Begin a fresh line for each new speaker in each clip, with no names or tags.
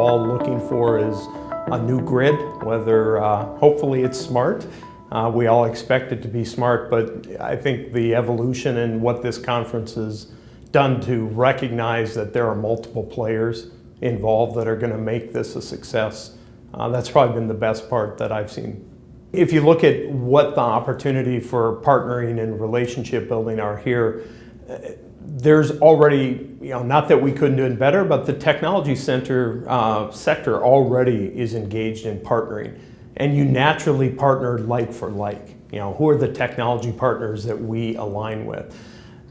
all looking for is a new grid, whether hopefully it's smart. We all expect it to be smart, but I think the evolution and what this conference has done to recognize that there are multiple players involved that are going to make this a success, that's probably been the best part that I've seen. If you look at what the opportunity for partnering and relationship building are here, there's already, not that we couldn't do it better, but the technology sector already is engaged in partnering. And you naturally partner like for like. Who are the technology partners that we align with?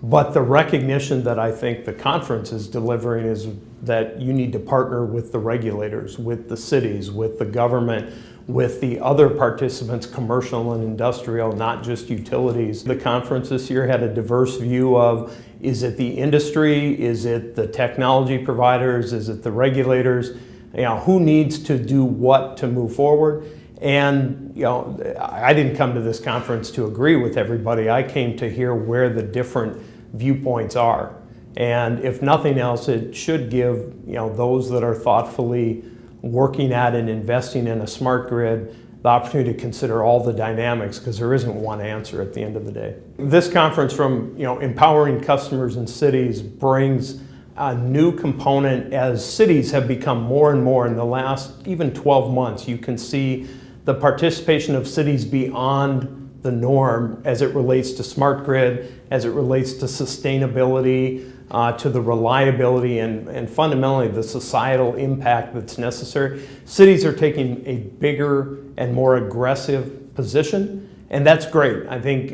But the recognition that I think the conference is delivering is that you need to partner with the regulators, with the cities, with the government, with the other participants, commercial and industrial, not just utilities. The conference this year had a diverse view of, is it the industry, is it the technology providers, is it the regulators? Who needs to do what to move forward? And I didn't come to this conference to agree with everybody. I came to hear where the different viewpoints are. And if nothing else, it should give those that are thoughtfully working at and investing in a smart grid the opportunity to consider all the dynamics, because there isn't one answer at the end of the day. This conference, from empowering customers and cities, brings a new component as cities have become more and more in the last even 12 months. You can see the participation of cities beyond the norm as it relates to smart grid, as it relates to sustainability, to the reliability and fundamentally the societal impact that's necessary. Cities are taking a bigger and more aggressive position, and that's great. I think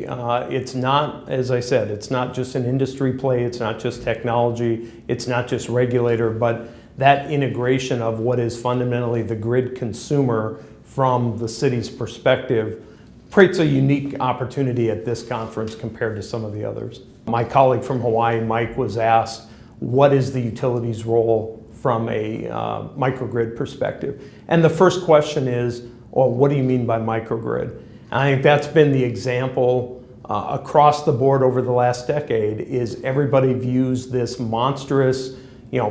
it's not, as I said, it's not just an industry play, it's not just technology, it's not just regulator, but that integration of what is fundamentally the grid consumer from the city's perspective creates a unique opportunity at this conference compared to some of the others. My colleague from Hawaii, Mike, was asked, what is the utility's role from a microgrid perspective? And the first question is, well, what do you mean by microgrid? And I think that's been the example across the board over the last decade, is everybody views this monstrous,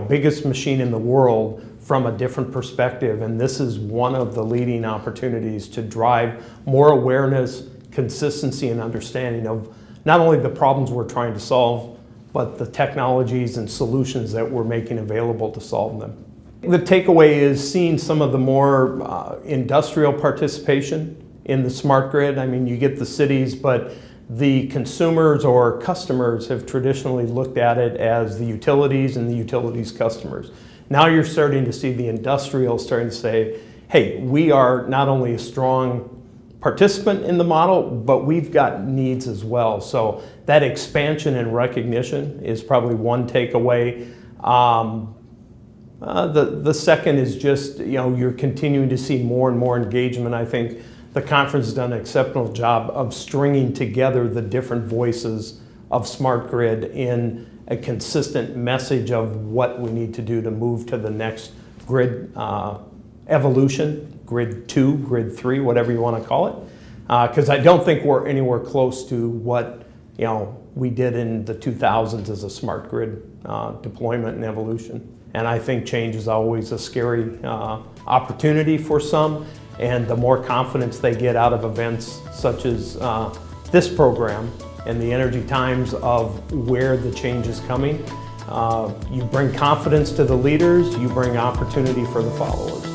biggest machine in the world from a different perspective, and this is one of the leading opportunities to drive more awareness, consistency, and understanding of not only the problems we're trying to solve, but the technologies and solutions that we're making available to solve them. The takeaway is seeing some of the more industrial participation in the smart grid. I mean, you get the cities, but the consumers or customers have traditionally looked at it as the utilities and the utilities customers. Now you're starting to see the industrial starting to say, hey, we are not only a strong participant in the model, but we've got needs as well. So that expansion and recognition is probably one takeaway. The second is just, you're continuing to see more and more engagement. I think the conference has done an exceptional job of stringing together the different voices of smart grid in a consistent message of what we need to do to move to the next grid evolution, grid 2, grid 3, whatever you want to call it. Because I don't think we're anywhere close to what we did in the 2000s as a smart grid deployment and evolution. And I think change is always a scary opportunity for some, and the more confidence they get out of events such as this program and the Energy Times of where the change is coming, you bring confidence to the leaders, you bring opportunity for the followers.